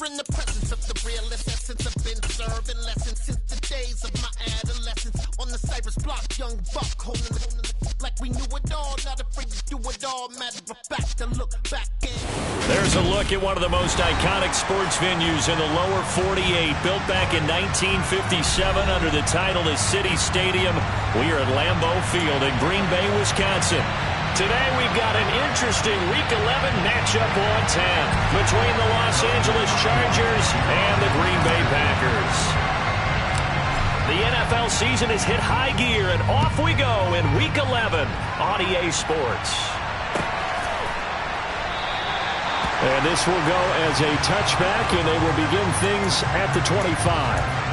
in the presence of the realest essence. I've been serving lessons since the days of my adolescence. On the Cypress block, young buck holding the like we knew it all, not afraid to do it all. Matter of fact, to look back in. There's a look at one of the most iconic sports venues in the lower 48, built back in 1957 under the title of City Stadium. We are at Lambeau Field in Green Bay, Wisconsin. Today we've got an interesting Week 11 matchup on tap between the Los Angeles Chargers and the Green Bay Packers. The NFL season has hit high gear, and off we go in Week 11 on EA Sports. And this will go as a touchback, and they will begin things at the 25.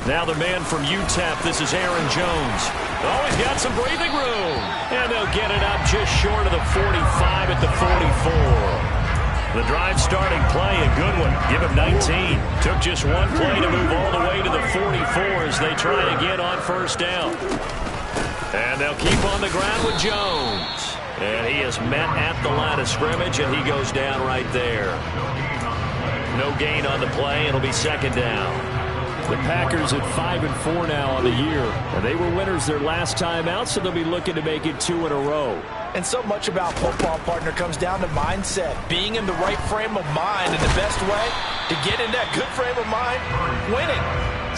Now the man from UTEP, this is Aaron Jones. Oh, he's got some breathing room. And they'll get it up just short of the 45 at the 44. The drive starting play, a good one. Give him 19. Took just one play to move all the way to the 44 as they try again on first down. And they'll keep on the ground with Jones. And he is met at the line of scrimmage, and he goes down right there. No gain on the play. It'll be second down. The Packers at 5-4 now on the year. And they were winners their last time out, so they'll be looking to make it 2 in a row. And so much about football, partner, comes down to mindset. Being in the right frame of mind, and the best way to get in that good frame of mind, winning.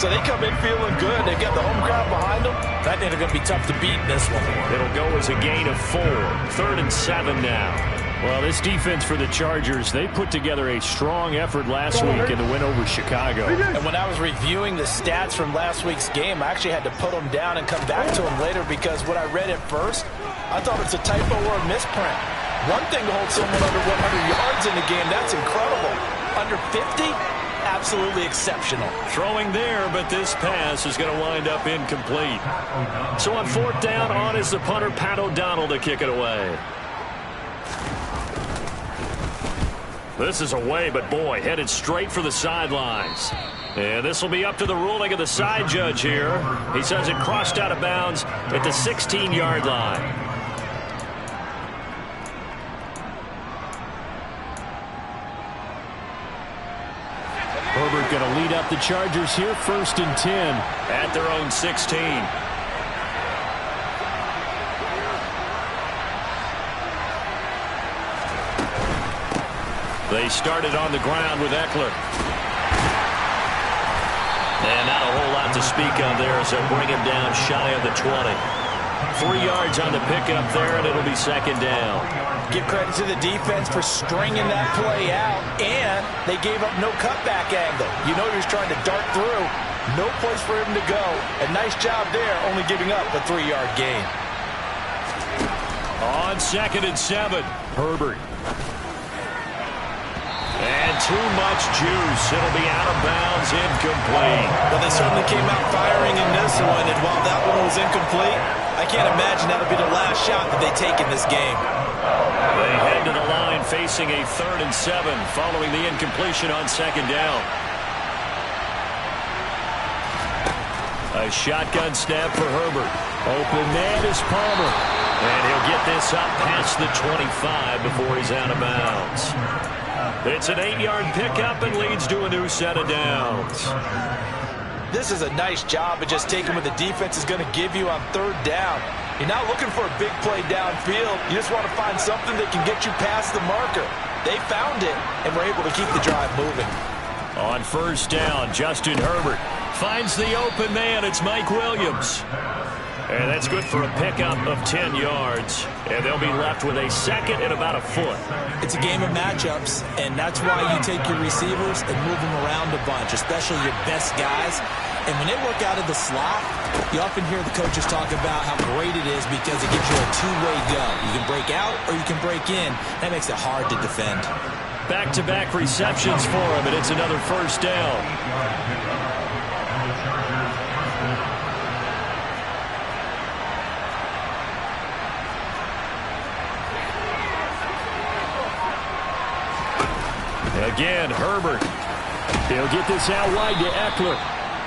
So they come in feeling good. They got the home crowd behind them. I think they're going to be tough to beat in this one. It'll go as a gain of 4. 3rd and 7 now. Well, this defense for the Chargers, they put together a strong effort last week in the win over Chicago. And when I was reviewing the stats from last week's game, I actually had to put them down and come back to them later because when I read it first, I thought it's a typo or a misprint. One thing to hold someone under 100 yards in the game, that's incredible. Under 50? Absolutely exceptional. Throwing there, but this pass is going to wind up incomplete. So on 4th down, on is the punter, Pat O'Donnell, to kick it away. This is away, but boy, headed straight for the sidelines. And this will be up to the ruling of the side judge here. He says it crossed out of bounds at the 16-yard line. Herbert going to lead up the Chargers here, 1st and 10 at their own 16. They started on the ground with Eckler. And not a whole lot to speak of there as they'll bring him down shy of the 20. 3 yards on the pickup there, and it'll be second down. Give credit to the defense for stringing that play out, and they gave up no cutback angle. You know he was trying to dart through. No place for him to go. A nice job there, only giving up a 3-yard gain. On 2nd and 7, Herbert. And too much juice. It'll be out of bounds, incomplete. Well, they certainly came out firing in this one, and while that one was incomplete, I can't imagine that'll be the last shot that they take in this game. They head to the line facing a 3rd and 7 following the incompletion on 2nd down. A shotgun snap for Herbert. Open man is Palmer. And he'll get this up past the 25 before he's out of bounds. It's an 8-yard pickup and leads to a new set of downs. This is a nice job of just taking what the defense is going to give you on 3rd down. You're not looking for a big play downfield. You just want to find something that can get you past the marker. They found it and were able to keep the drive moving. On 1st down, Justin Herbert finds the open man. It's Mike Williams. And that's good for a pickup of 10 yards. And they'll be left with a 2nd and about a foot. It's a game of matchups, and that's why you take your receivers and move them around a bunch, especially your best guys. And when they work out of the slot, you often hear the coaches talk about how great it is because it gives you a two-way go. You can break out or you can break in. That makes it hard to defend. Back-to-back receptions for him, and it's another 1st down. Again, Herbert. He'll get this out wide to Eckler.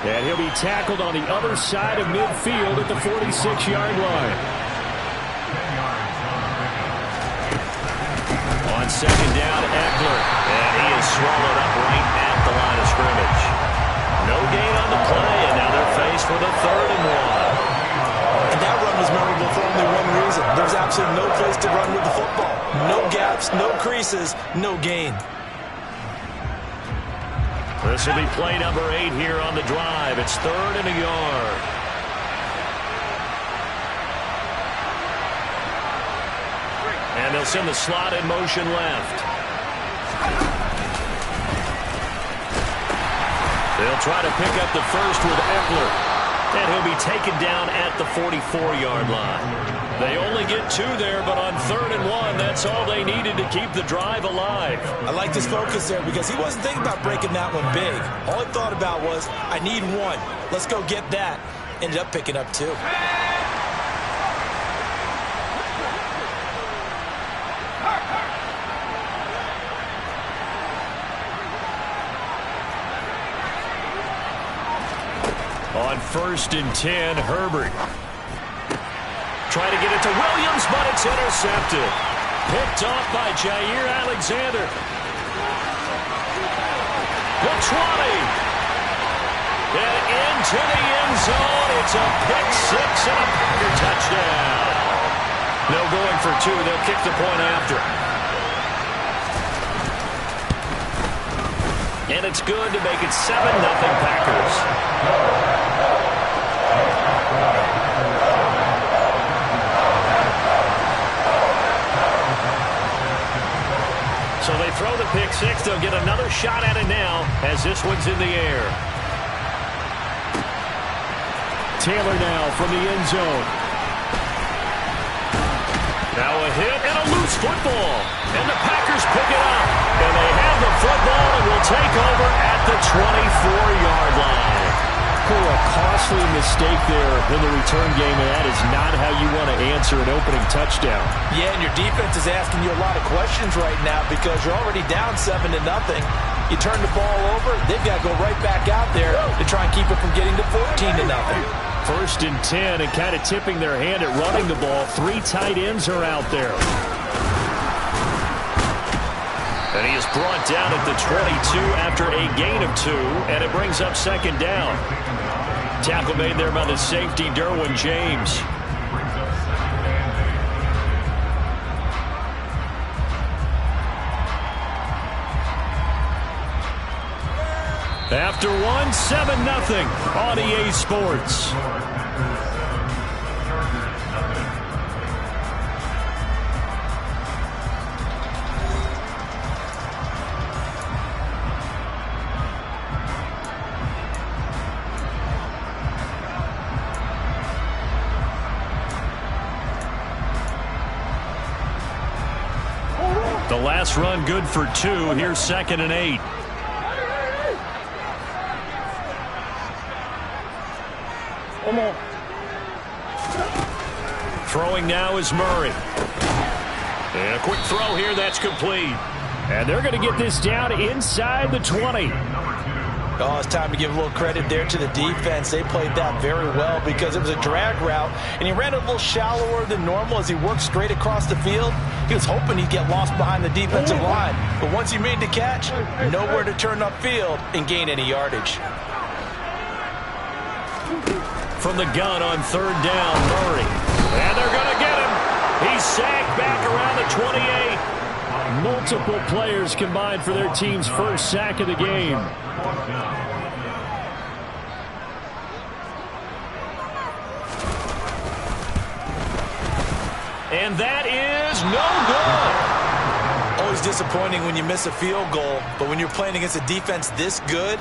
And he'll be tackled on the other side of midfield at the 46-yard line. On second down, Eckler. And he is swallowed up right at the line of scrimmage. No gain on the play, and now they're faced with a 3rd and 1. And that run was memorable for only one reason. There's absolutely no place to run with the football. No gaps, no creases, no gain. This will be play number 8 here on the drive. It's 3rd and a yard. And they'll send the slot in motion left. They'll try to pick up the first with Eckler. And he'll be taken down at the 44-yard line. They only get 2 there, but on 3rd and 1, that's all they needed to keep the drive alive. I liked his focus there because he wasn't thinking about breaking that one big. All he thought about was, I need 1. Let's go get that. Ended up picking up 2. On 1st and 10, Herbert. Trying to get it to Williams, but it's intercepted. Picked off by Jair Alexander. The 20. And into the end zone. It's a pick 6 and a Packer touchdown. No going for 2. They'll kick the point after. And it's good to make it 7-0 Packers. So they throw the pick 6. They'll get another shot at it now as this one's in the air. Taylor now from the end zone. Now a hit and a loose football. And the Packers pick it up. And they have the football and will take over at the 24-yard line. A costly mistake there in the return game, and that is not how you want to answer an opening touchdown. Yeah, and your defense is asking you a lot of questions right now because you're already down 7-0. You turn the ball over, they've got to go right back out there to try and keep it from getting to 14-0. 1st and 10, and kind of tipping their hand at running the ball. 3 tight ends are out there. And he is brought down at the 22 after a gain of 2, and it brings up 2nd down. Tackle made there by the safety, Derwin James. After 1, 7-0 on EA Sports. The last run good for 2. Here's 2nd and 8. Throwing now is Murray. And a quick throw here, that's complete. And they're going to get this down inside the 20. Oh, it's time to give a little credit there to the defense. They played that very well because it was a drag route, and he ran a little shallower than normal as he worked straight across the field. He was hoping he'd get lost behind the defensive line, but once he made the catch, nowhere to turn upfield and gain any yardage. From the gun on 3rd down, Murray. And they're going to get him. He's sacked back around the 28. Multiple players combined for their team's first sack of the game. And that is no good. Always disappointing when you miss a field goal, but when you're playing against a defense this good,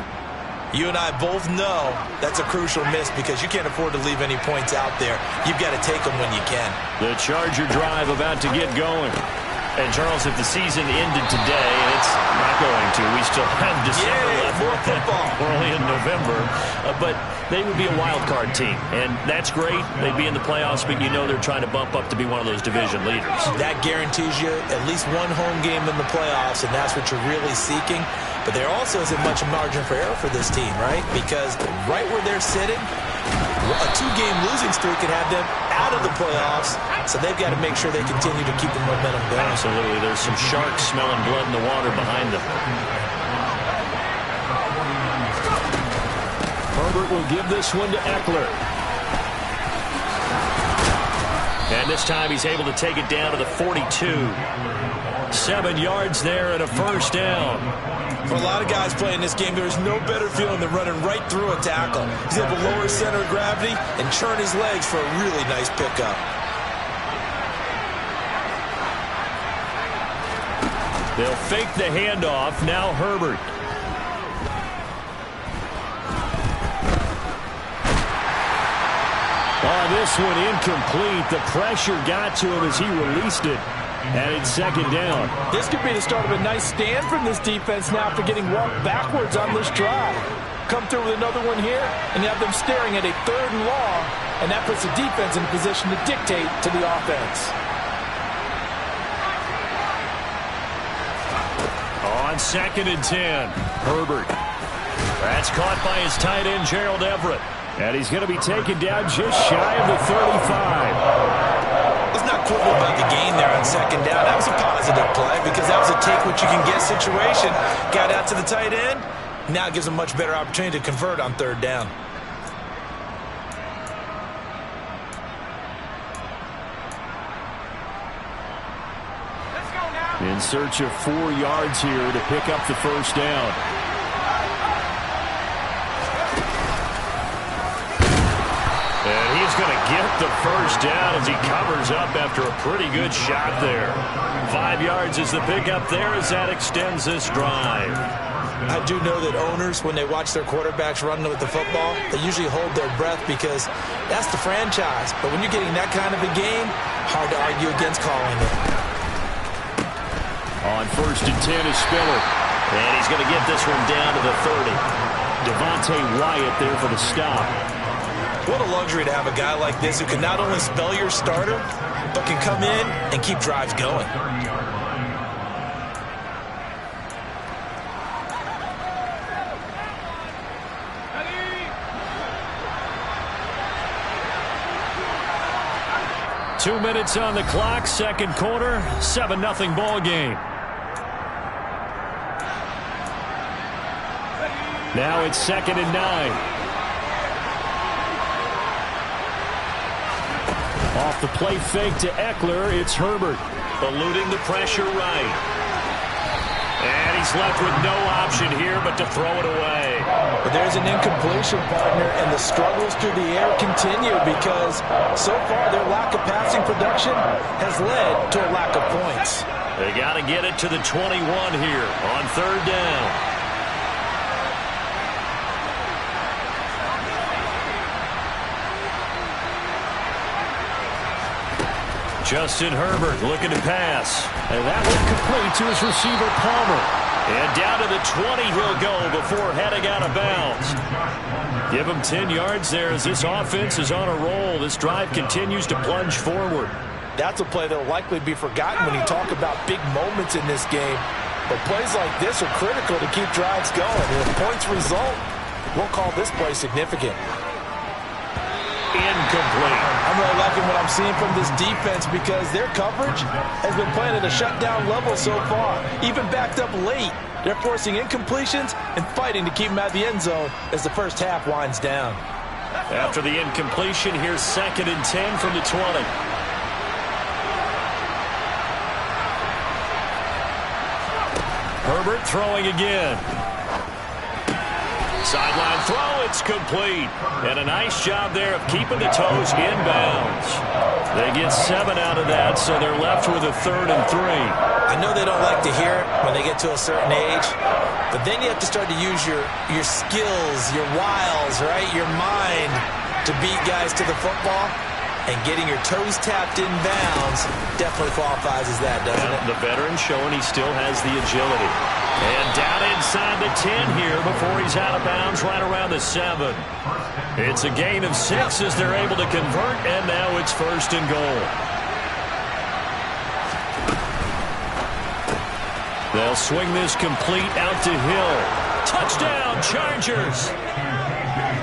you and I both know that's a crucial miss because you can't afford to leave any points out there. You've got to take them when you can. The Charger drive about to get going. And, Charles, if the season ended today, and it's not going to, we still have December left. More football. We're only in November. But they would be a wild card team, and that's great. They'd be in the playoffs, but you know they're trying to bump up to be one of those division leaders. That guarantees you at least one home game in the playoffs, and that's what you're really seeking. But there also isn't much margin for error for this team, right? Because right where they're sitting, a 2-game losing streak could have them out of the playoffs, so they've got to make sure they continue to keep the momentum going. Absolutely. There's some sharks smelling blood in the water behind them. Herbert will give this one to Eckler. And this time he's able to take it down to the 42. 7 yards there and a first down. For a lot of guys playing this game, there's no better feeling than running right through a tackle. He's able to lower his center of gravity and churn his legs for a really nice pickup. They'll fake the handoff. Now Herbert. Oh, this one incomplete. The pressure got to him as he released it. And it's second down. This could be the start of a nice stand from this defense now after getting walked backwards on this drive. Come through with another one here, and you have them staring at a 3rd and long, and that puts the defense in a position to dictate to the offense. On 2nd and 10, Herbert. That's caught by his tight end, Gerald Everett. And he's going to be taken down just shy of the 35. Let's not quibble about the gain there on 2nd down. That was a positive play because that was a take-what-you-can-get situation. Got out to the tight end. Now it gives him a much better opportunity to convert on 3rd down. In search of 4 yards here to pick up the first down. And he's going to get the first down as he covers up after a pretty good shot there. 5 yards is the pickup there as that extends this drive. I do know that owners, when they watch their quarterbacks run with the football, they usually hold their breath because that's the franchise. But when you're getting that kind of a game, hard to argue against calling it. On 1st and 10 is Spiller. And he's going to get this one down to the 30. Devontae Wyatt there for the stop. What a luxury to have a guy like this who can not only spell your starter, but can come in and keep drives going. Two minutes on the clock, 2nd quarter, 7-0 ball game. Now it's 2nd and 9. Off the play fake to Eckler, it's Herbert. Eluding the pressure right. And he's left with no option here but to throw it away. But there's an incompletion, partner, and the struggles through the air continue because so far their lack of passing production has led to a lack of points. They got to get it to the 21 here on 3rd down. Justin Herbert looking to pass. And that one complete to his receiver, Palmer. And down to the 20 he'll go before heading out of bounds. Give him 10 yards there as this offense is on a roll. This drive continues to plunge forward. That's a play that will likely be forgotten when you talk about big moments in this game. But plays like this are critical to keep drives going. And if points result, we'll call this play significant. Incomplete. I'm really liking what I'm seeing from this defense because their coverage has been playing at a shutdown level so far. Even backed up late, they're forcing incompletions and fighting to keep them out of the end zone as the first half winds down. After the incompletion, here's 2nd and 10 from the 20. Herbert throwing again. Sideline throw, it's complete. And a nice job there of keeping the toes inbounds. They get 7 out of that, so they're left with a 3rd and 3. I know they don't like to hear it when they get to a certain age, but then you have to start to use your skills, your wiles, right, your mind to beat guys to the football. And getting your toes tapped in bounds definitely qualifies as that, doesn't it? The veteran showing he still has the agility. And down inside the 10 here before he's out of bounds right around the 7. It's a gain of 6 as they're able to convert, and now it's 1st and goal. They'll swing this complete out to Hill. Touchdown, Chargers!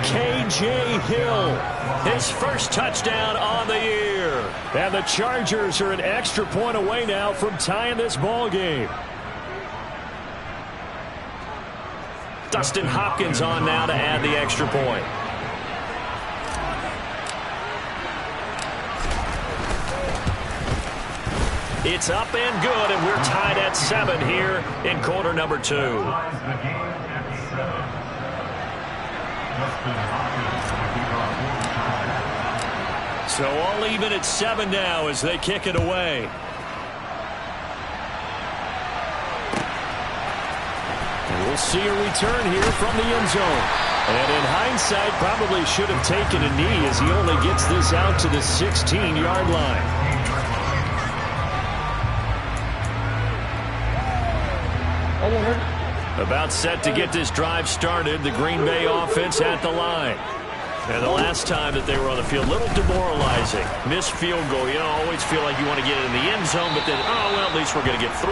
K.J. Hill, his first touchdown on the year. And the Chargers are an extra point away now from tying this ball game. Dustin Hopkins on now to add the extra point. It's up and good, and we're tied at 7 here in quarter number 2. So all even at 7 now as they kick it away. And we'll see a return here from the end zone. And in hindsight, probably should have taken a knee as he only gets this out to the 16-yard line. About set to get this drive started. The Green Bay offense at the line. And the last time that they were on the field, a little demoralizing. Missed field goal. You know, always feel like you want to get it in the end zone, but then, oh, well, at least we're going to get 3.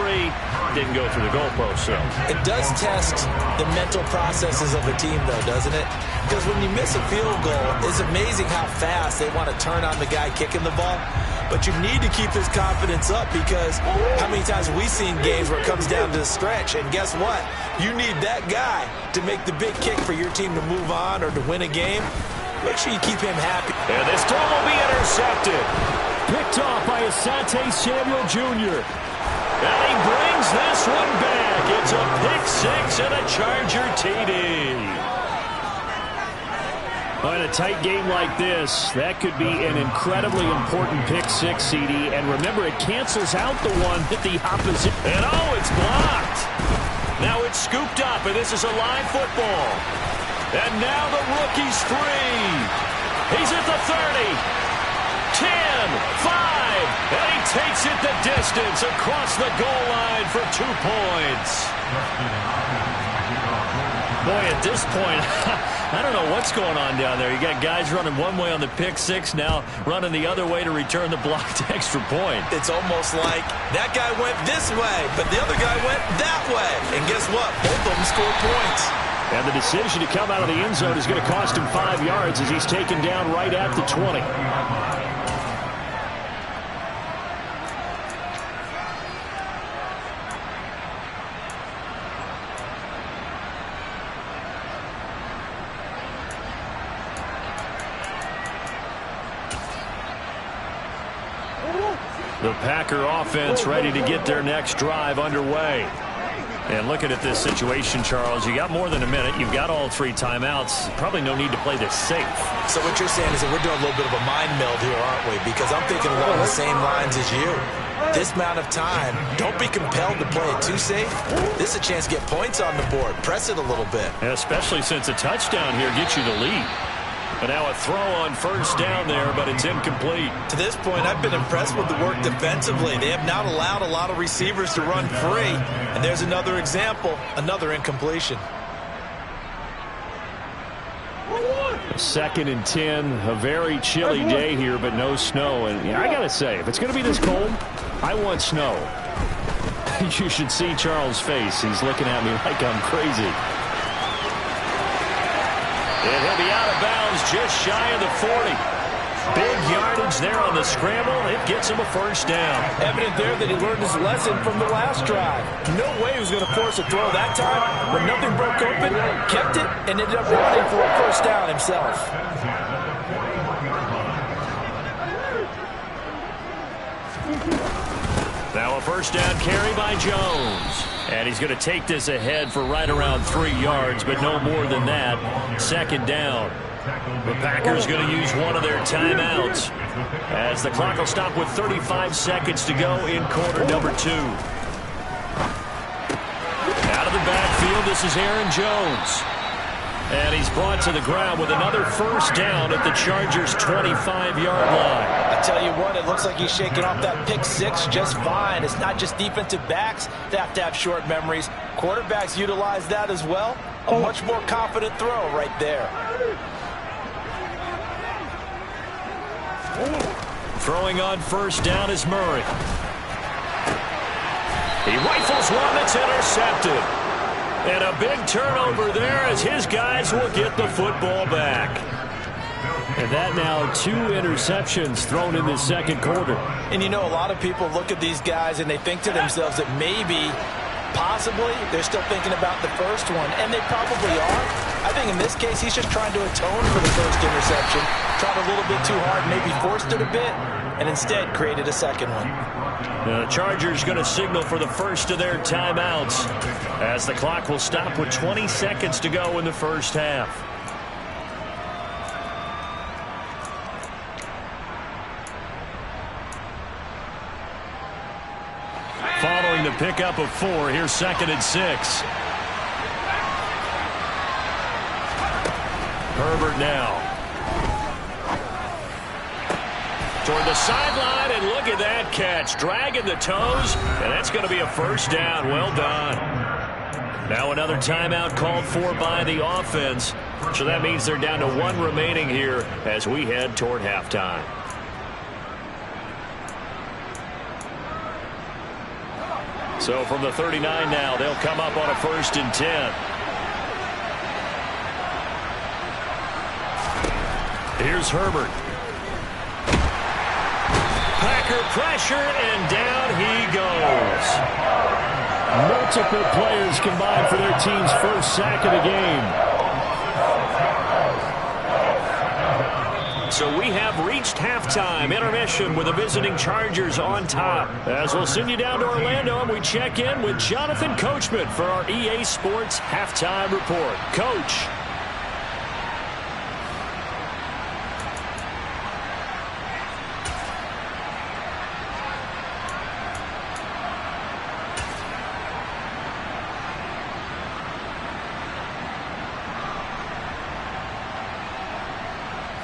Didn't go through the goalpost, so. It does test the mental processes of a team, though, doesn't it? Because when you miss a field goal, it's amazing how fast they want to turn on the guy kicking the ball. But you need to keep his confidence up because how many times have we seen games where it comes down to the stretch, and guess what? You need that guy to make the big kick for your team to move on or to win a game. Make sure you keep him happy. And this throw will be intercepted. Picked off by Asante Samuel Jr. And he brings this one back. It's a pick 6 and a Charger TD. In a tight game like this, that could be an incredibly important pick 6, CD. And remember, it cancels out the one that the opposite. And oh, it's blocked. Now it's scooped up, and this is a live football. And now the rookie's free. He's at the 30. 10, 5, and he takes it the distance across the goal line for 2 points. Boy, at this point, I don't know what's going on down there. You got guys running one way on the pick 6, now running the other way to return the blocked extra point. It's almost like that guy went this way, but the other guy went that way. And guess what? Both of them scored points. And the decision to come out of the end zone is going to cost him 5 yards as he's taken down right at the 20. The Packer offense ready to get their next drive underway. And looking at this situation, Charles, you got more than a minute. You've got all 3 timeouts. Probably no need to play this safe. So what you're saying is that we're doing a little bit of a mind meld here, aren't we? Because I'm thinking along the same lines as you. This amount of time, don't be compelled to play it too safe. This is a chance to get points on the board. Press it a little bit. And especially since a touchdown here gets you the lead. But now a throw on first down there, but it's incomplete. To this point, I've been impressed with the work defensively. They have not allowed a lot of receivers to run free. And there's another example, another incompletion. 2nd and 10, a very chilly day here, but no snow. And I got to say, if it's going to be this cold, I want snow. You should see Charles' face. He's looking at me like I'm crazy. And he'll be out of bounds just shy of the 40. Big yardage there on the scramble. It gets him a first down. Evident there that he learned his lesson from the last drive. No way he was going to force a throw that time. When nothing broke open, kept it, and ended up running for a first down himself. Now a first down carry by Jones. And he's going to take this ahead for right around 3 yards, but no more than that. 2nd down. The Packers going to use one of their timeouts as the clock will stop with 35 seconds to go in quarter number 2. Out of the backfield, this is Aaron Jones. And he's brought to the ground with another first down at the Chargers' 25-yard line. I tell you what, it looks like he's shaking off that pick six just fine. It's not just defensive backs that have to have short memories. Quarterbacks utilize that as well. A much more confident throw right there. Throwing on first down is Murray. He rifles one that's intercepted. And a big turnover there as his guys will get the football back. And that now 2 interceptions thrown in the second quarter. And you know, a lot of people look at these guys and they think to themselves that maybe, possibly, they're still thinking about the first one. And they probably are. I think in this case, he's just trying to atone for the first interception. Tried a little bit too hard, maybe forced it a bit, and instead created a second one. The Chargers going to signal for the first of their timeouts as the clock will stop with 20 seconds to go in the first half. Following the pickup of 4, here's 2nd and 6. Herbert now. Toward the sideline, and look at that catch. Dragging the toes, and that's going to be a first down. Well done. Now another timeout called for by the offense. So that means they're down to 1 remaining here as we head toward halftime. So from the 39 now, they'll come up on a 1st and 10. Here's Herbert. Packer pressure, and down he goes. Multiple players combined for their team's first sack of the game. So we have reached halftime. Intermission with the visiting Chargers on top. As we'll send you down to Orlando, and we check in with Jonathan Coachman for our EA Sports Halftime Report. Coach.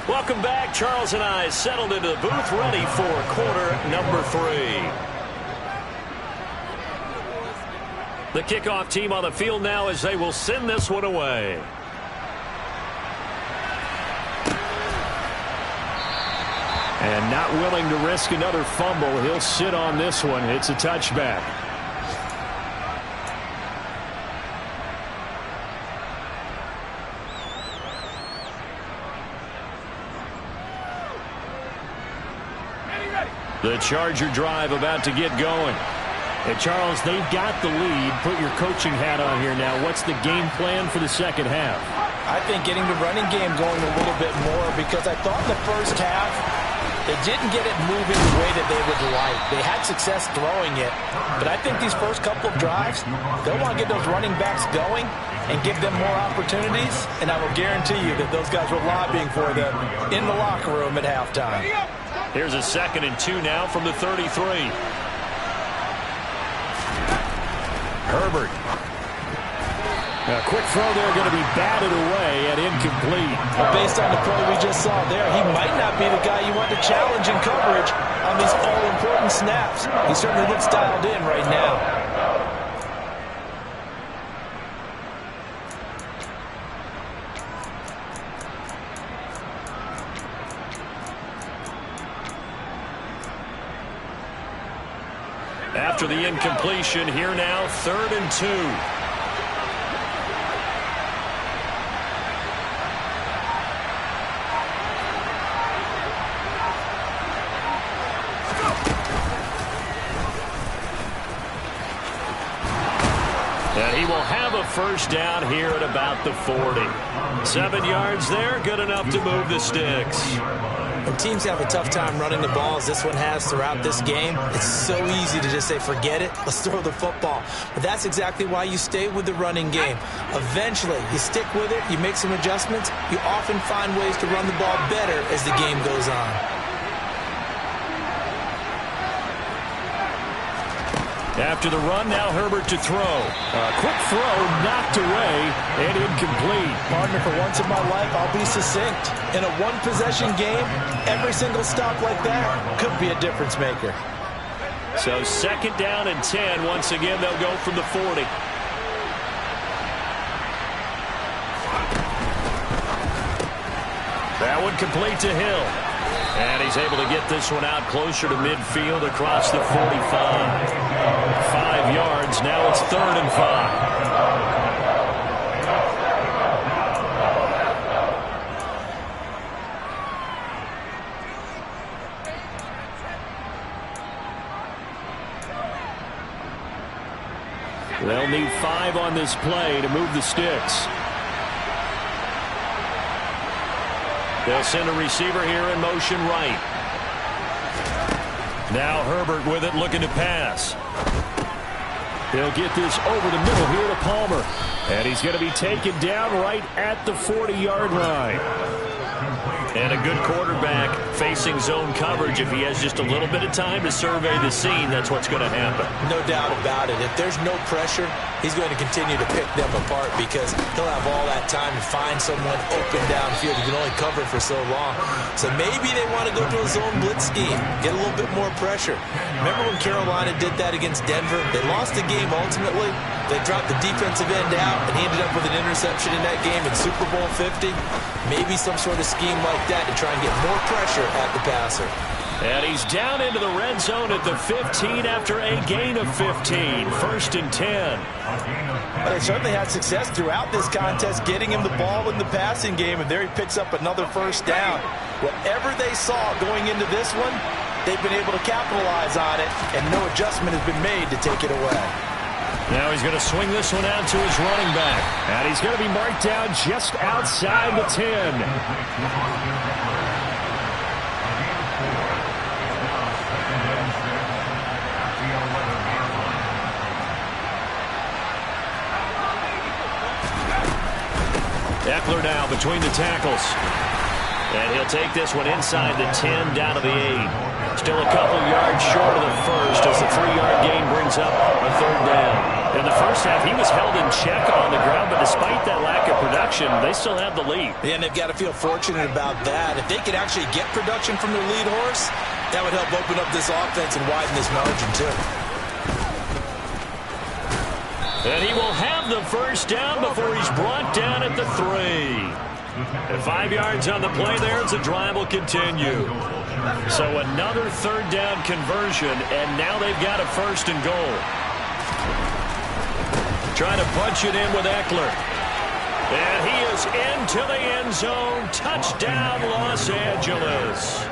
Welcome back. Charles and I settled into the booth, ready for quarter number 3. The kickoff team on the field now as they will send this one away. And not willing to risk another fumble. He'll sit on this one. It's a touchback. The Charger drive about to get going. Hey, Charles, they've got the lead. Put your coaching hat on here now. What's the game plan for the second half? I think getting the running game going a little bit more, because I thought in the first half they didn't get it moving the way that they would like. They had success throwing it, but I think these first couple of drives, they'll want to get those running backs going and give them more opportunities, and I will guarantee you that those guys were lobbying for them in the locker room at halftime. Here's a 2nd and 2 now from the 33. Herbert. A quick throw there, going to be batted away and incomplete. Well, based on the play we just saw there, he might not be the guy you want to challenge in coverage on these all-important snaps. He certainly looks dialed in right now. After the incompletion, here now, 3rd and 2. And he will have a first down here at about the 40. 7 yards there, good enough to move the sticks. When teams have a tough time running the ball, as this one has throughout this game, it's so easy to just say, forget it, let's throw the football. But that's exactly why you stay with the running game. Eventually, you stick with it, you make some adjustments, you often find ways to run the ball better as the game goes on. After the run, now Herbert to throw. A quick throw knocked away and incomplete. Partner, for once in my life, I'll be succinct. In a one-possession game, every single stop like that could be a difference maker. So 2nd down and 10. Once again, they'll go from the 40. That one complete to Hill. And he's able to get this one out closer to midfield across the 45. 5 yards. Now it's 3rd and 5. They'll need 5 on this play to move the sticks. They'll send a receiver here in motion right. Now Herbert with it, looking to pass. He'll get this over the middle here to Palmer. And he's going to be taken down right at the 40-yard line. And a good quarterback facing zone coverage. If he has just a little bit of time to survey the scene, that's what's going to happen. No doubt about it. If there's no pressure, he's going to continue to pick them apart because he'll have all that time to find someone open downfield. He can only cover for so long. So maybe they want to go to a zone blitz scheme, get a little bit more pressure. Remember when Carolina did that against Denver? They lost the game ultimately. They dropped the defensive end out, and he ended up with an interception in that game in Super Bowl 50. Maybe some sort of scheme like that to try and get more pressure at the passer. And he's down into the red zone at the 15 after a gain of 15. 1st and 10. Well, they certainly had success throughout this contest getting him the ball in the passing game, and there he picks up another 1st down. Whatever they saw going into this one, they've been able to capitalize on it, and no adjustment has been made to take it away. Now he's going to swing this one out to his running back. And he's going to be marked down just outside the 10. Eckler now between the tackles. And he'll take this one inside the 10 down to the 8. Still a couple yards short of the first as the 3-yard gain brings up a 3rd down. In the first half, he was held in check on the ground, but despite that lack of production, they still have the lead. Yeah, and they've got to feel fortunate about that. If they could actually get production from their lead horse, that would help open up this offense and widen this margin too. And he will have the 1st down before he's brought down at the 3. And 5 yards on the play there as the drive will continue. So another 3rd down conversion, and now they've got a 1st and goal. Trying to punch it in with Eckler. And he is into the end zone. Touchdown, Los Angeles.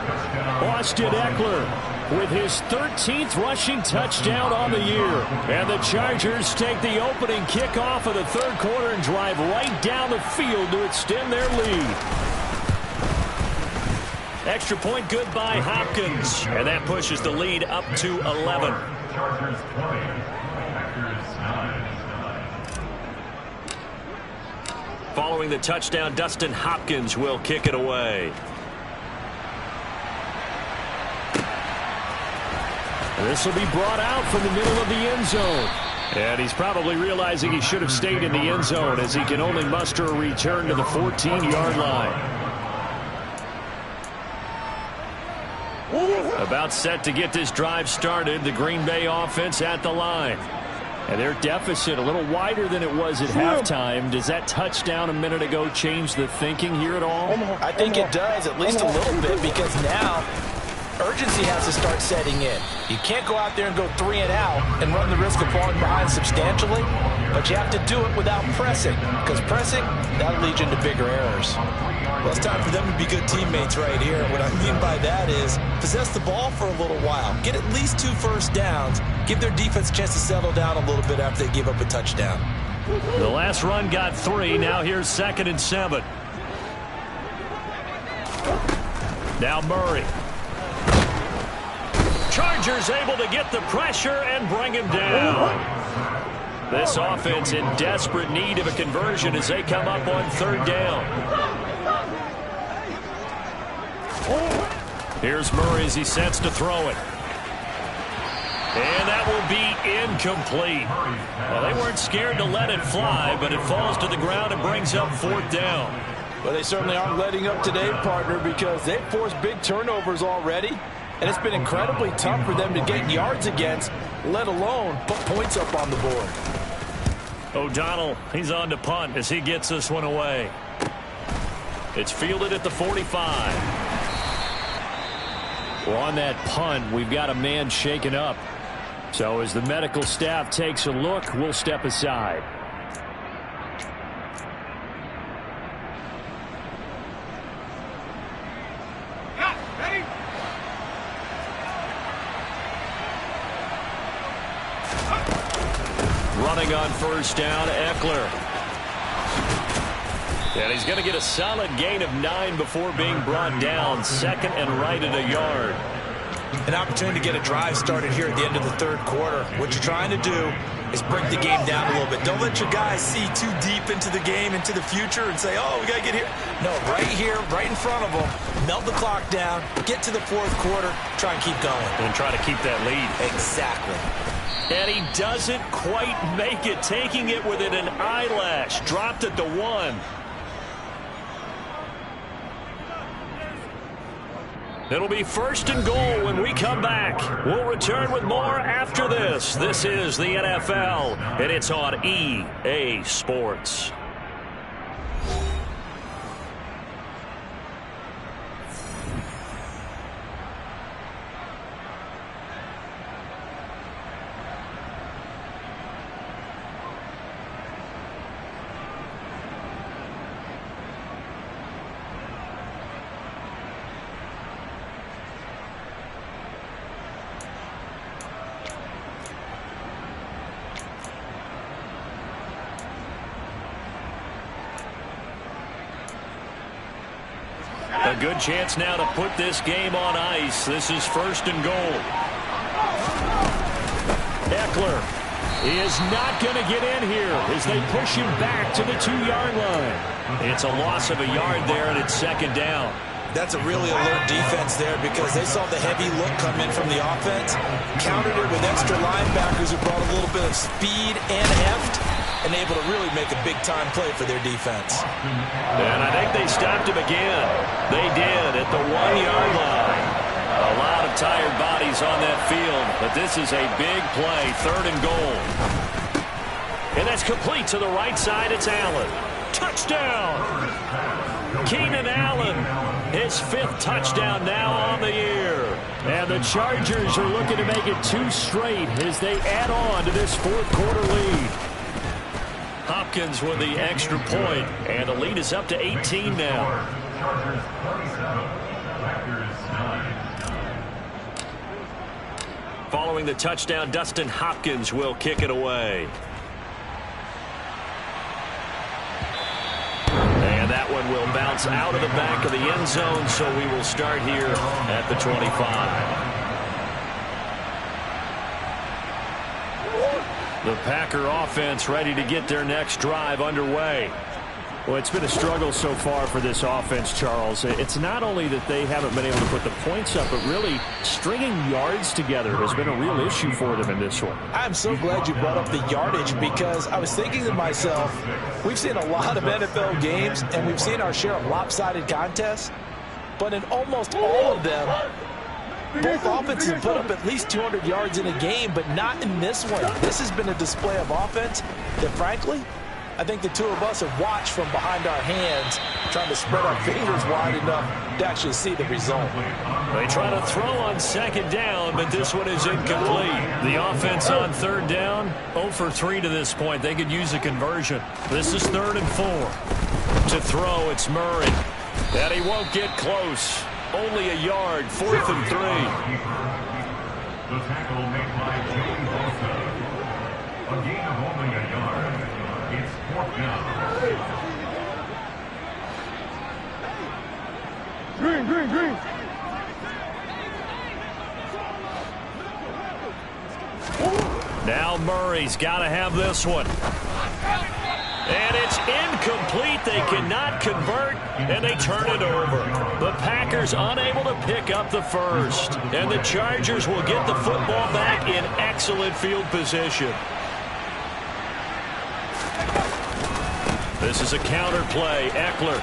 Austin Eckler with his 13th rushing touchdown on the year. And the Chargers take the opening kickoff of the 3rd quarter and drive right down the field to extend their lead. Extra point good by Hopkins. And that pushes the lead up to 11. Following the touchdown, Dustin Hopkins will kick it away. This will be brought out from the middle of the end zone. And he's probably realizing he should have stayed in the end zone as he can only muster a return to the 14-yard line. About set to get this drive started. The Green Bay offense at the line. And their deficit a little wider than it was at halftime. Does that touchdown a minute ago change the thinking here at all? I think it does, at least a little bit, because now urgency has to start setting in. You can't go out there and go 3 and out and run the risk of falling behind substantially, but you have to do it without pressing, because pressing, that'll lead you into bigger errors. Well, it's time for them to be good teammates right here. What I mean by that is possess the ball for a little while. Get at least 2 first downs. Give their defense a chance to settle down a little bit after they give up a touchdown. The last run got 3. Now here's 2nd and 7. Now Murray. Chargers able to get the pressure and bring him down. This offense in desperate need of a conversion as they come up on 3rd down. Here's Murray as he sets to throw it. And that will be incomplete. Well, they weren't scared to let it fly, but it falls to the ground and brings up 4th down. Well, they certainly aren't letting up today, partner, because they've forced big turnovers already. And it's been incredibly tough for them to get yards against, let alone put points up on the board. O'Donnell, he's on to punt as he gets this one away. It's fielded at the 45. Well, on that punt, we've got a man shaken up. So as the medical staff takes a look, we'll step aside. Running on 1st down, Eckler. And he's going to get a solid gain of 9 before being brought down. 2nd and right at a yard. An opportunity to get a drive started here at the end of the 3rd quarter. What you're trying to do is break the game down a little bit. Don't let your guys see too deep into the game, into the future, and say, oh, we got to get here. No, right here, right in front of them, melt the clock down, get to the 4th quarter, try and keep going. And try to keep that lead. Exactly. And he doesn't quite make it, taking it within an eyelash. Dropped at the 1. It'll be 1st and goal when we come back. We'll return with more after this. This is the NFL, and it's on EA Sports. A good chance now to put this game on ice. This is 1st and goal. Eckler is not going to get in here as they push him back to the 2-yard line. It's a loss of a yard there, and it's 2nd down. That's a really alert defense there because they saw the heavy look come in from the offense, countered it with extra linebackers who brought a little bit of speed and heft, and able to really make a big-time play for their defense. And I think they stopped him again. They did at the 1-yard line. A lot of tired bodies on that field, but this is a big play, 3rd and goal. And that's complete to the right side. It's Allen. Touchdown! Keenan Allen, his 5th touchdown now on the year. And the Chargers are looking to make it 2 straight as they add on to this 4th quarter lead. Hopkins with the extra point, and the lead is up to 18 now. Following the touchdown, Dustin Hopkins will kick it away. And that one will bounce out of the back of the end zone, so we will start here at the 25. The Packer offense ready to get their next drive underway. Well, it's been a struggle so far for this offense, Charles. It's not only that they haven't been able to put the points up, but really stringing yards together has been a real issue for them in this one. I'm so glad you brought up the yardage because I was thinking to myself, we've seen a lot of NFL games and we've seen our share of lopsided contests, but in almost all of them, both offenses have put up at least 200 yards in a game, but not in this one. This has been a display of offense that, frankly, I think the two of us have watched from behind our hands, trying to spread our fingers wide enough to actually see the result. They try to throw on 2nd down, but this one is incomplete. The offense on 3rd down, 0 for 3 to this point. They could use a conversion. This is 3rd and 4. To throw, it's Murray. And he won't get close. Only a yard, 4th and 3. The tackle made by James Bosa. A gain of only a yard. It's 4th down. Green. Now Murray's got to have this one. And it's incomplete. They cannot convert, and they turn it over. The Packers Packers unable to pick up the first. And the Chargers will get the football back in excellent field position. This is a counter play. Eckler.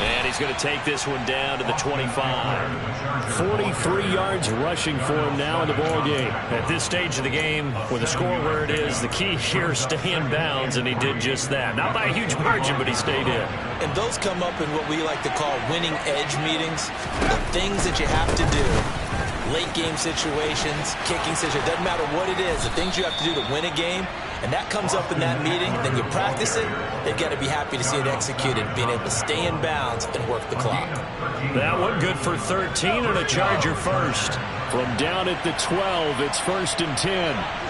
And he's going to take this one down to the 25. 43 yards rushing for him now in the ball game. At this stage of the game, with the score where it is, the key here is stay in bounds, and he did just that. Not by a huge margin, but he stayed in. And those come up in what we like to call winning edge meetings. The things that you have to do. Late game situations, kicking situations, doesn't matter what it is. The things you have to do to win a game. And that comes up in that meeting, then you practice it, they've got to be happy to see it executed, being able to stay in bounds and work the clock. That one good for 13 and a Charger first. From down at the 12, it's 1st and 10.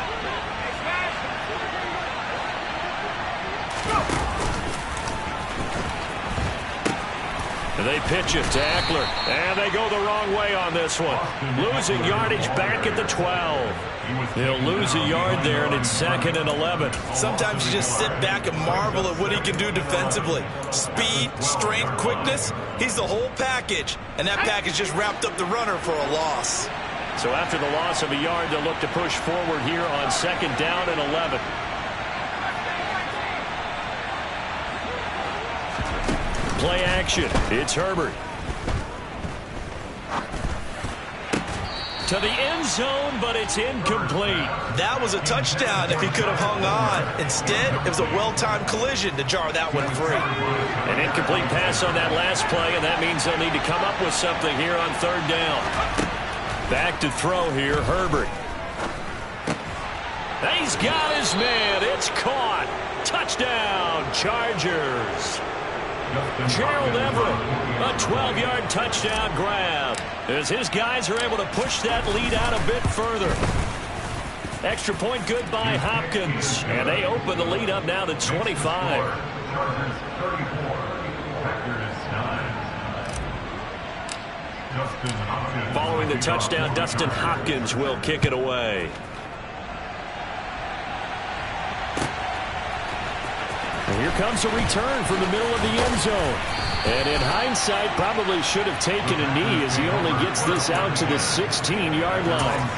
They pitch it to Eckler, and they go the wrong way on this one. Losing yardage back at the 12. He'll lose a yard there, and it's 2nd and 11. Sometimes you just sit back and marvel at what he can do defensively. Speed, strength, quickness, he's the whole package. And that package just wrapped up the runner for a loss. So after the loss of a yard, they'll look to push forward here on 2nd down and 11. Play action. It's Herbert. To the end zone, but it's incomplete. That was a touchdown if he could have hung on. Instead, it was a well-timed collision to jar that one free. An incomplete pass on that last play, and that means they'll need to come up with something here on 3rd down. Back to throw here, Herbert. He's got his man. It's caught. Touchdown, Chargers. Gerald Everett, a 12-yard touchdown grab, as his guys are able to push that lead out a bit further. Extra point good by Hopkins, and they open the lead up now to 25. Following the touchdown, Dustin Hopkins will kick it away. Here comes a return from the middle of the end zone. And in hindsight, probably should have taken a knee as he only gets this out to the 16-yard line.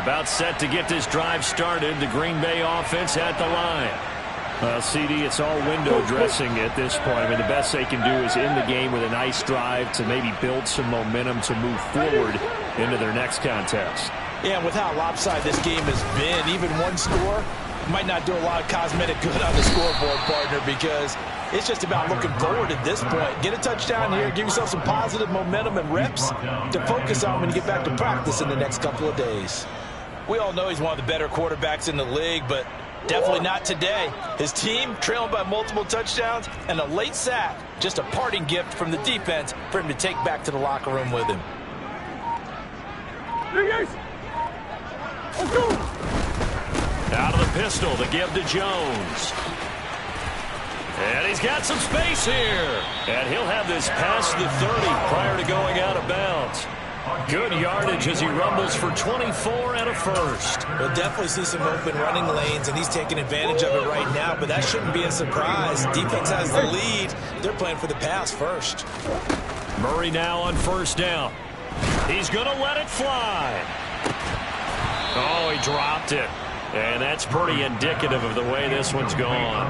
About set to get this drive started. The Green Bay offense at the line. Well, CD, it's all window dressing at this point. I mean, the best they can do is end the game with a nice drive to maybe build some momentum to move forward into their next contest. Yeah, and with how lopsided this game has been, even one score might not do a lot of cosmetic good on the scoreboard, partner, because it's just about looking forward at this point. Get a touchdown here, give yourself some positive momentum and reps to focus on when you get back to practice in the next couple of days. We all know he's one of the better quarterbacks in the league, but definitely not today. His team trailing by multiple touchdowns and a late sack, just a parting gift from the defense for him to take back to the locker room with him. Out of the pistol to give to Jones. And he's got some space here. And he'll have this past the 30 prior to going out of bounds. Good yardage as he rumbles for 24 and a first. We'll definitely see some open running lanes, and he's taking advantage of it right now, but that shouldn't be a surprise. Defense has the lead. They're playing for the pass first. Murray now on 1st down. He's going to let it fly. Oh, he dropped it. And that's pretty indicative of the way this one's gone.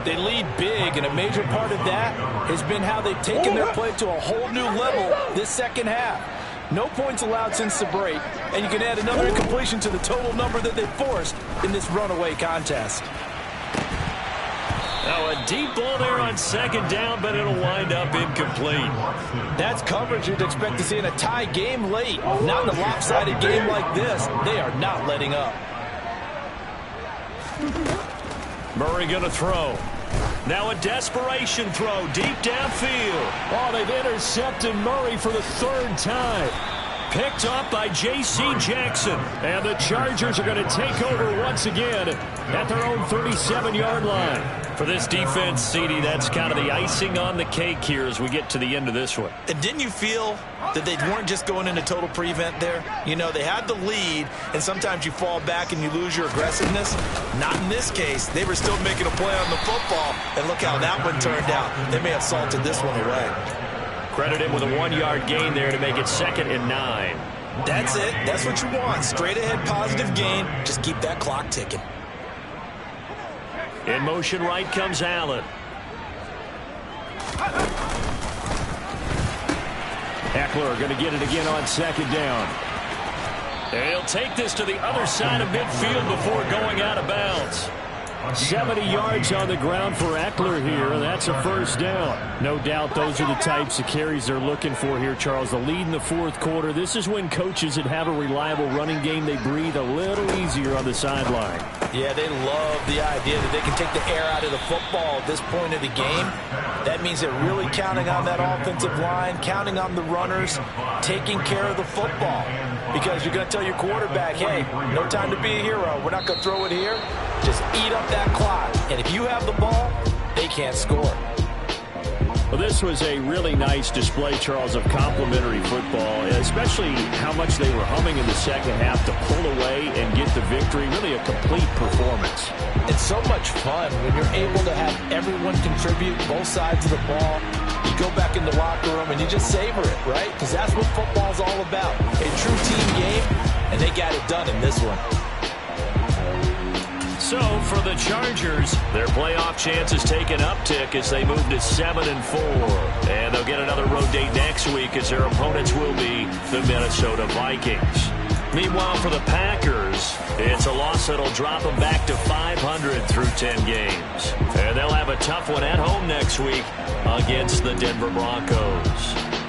They lead big, and a major part of that has been how they've taken their play to a whole new level this second half. No points allowed since the break, and you can add another incompletion to the total number that they forced in this runaway contest. Now a deep ball there on 2nd down, but it'll wind up incomplete. That's coverage you'd expect to see in a tie game late. Not in a lopsided game like this. They are not letting up. Murray going to throw. Now a desperation throw deep downfield. Oh, they've intercepted Murray for the 3rd time. picked off by J.C. Jackson. And the Chargers are going to take over once again at their own 37-yard line. For this defense, CD, that's kind of the icing on the cake here as we get to the end of this one. And didn't you feel that they weren't just going into total prevent there? You know, they had the lead, and sometimes you fall back and you lose your aggressiveness. Not in this case. They were still making a play on the football, and look how that one turned out. They may have salted this one away. Credit him with a 1-yard gain there to make it 2nd and 9. That's it. That's what you want. Straight ahead positive gain. Just keep that clock ticking. In motion right comes Allen. Eckler going to get it again on 2nd down. He'll take this to the other side of midfield before going out of bounds. 70 yards on the ground for Eckler here, and that's a 1st down. No doubt those are the types of carries they're looking for here, Charles. The lead in the 4th quarter. This is when coaches that have a reliable running game, they breathe a little easier on the sideline. Yeah, they love the idea that they can take the air out of the football at this point of the game. That means they're really counting on that offensive line, counting on the runners, taking care of the football. Because you're going to tell your quarterback, hey, no time to be a hero. We're not going to throw it here. Just eat up that clock. And if you have the ball, they can't score. Well, this was a really nice display, Charles, of complimentary football, especially how much they were humming in the second half to pull away and get the victory. Really a complete performance. It's so much fun when you're able to have everyone contribute both sides of the ball. You go back in the locker room and you just savor it, right? Because that's what football's all about. A true team game, and they got it done in this one. So for the Chargers, their playoff chances take an uptick as they move to 7-4. And they'll get another road date next week as their opponents will be the Minnesota Vikings. Meanwhile, for the Packers, it's a loss that'll drop them back to 500 through 10 games. And they'll have a tough one at home next week against the Denver Broncos.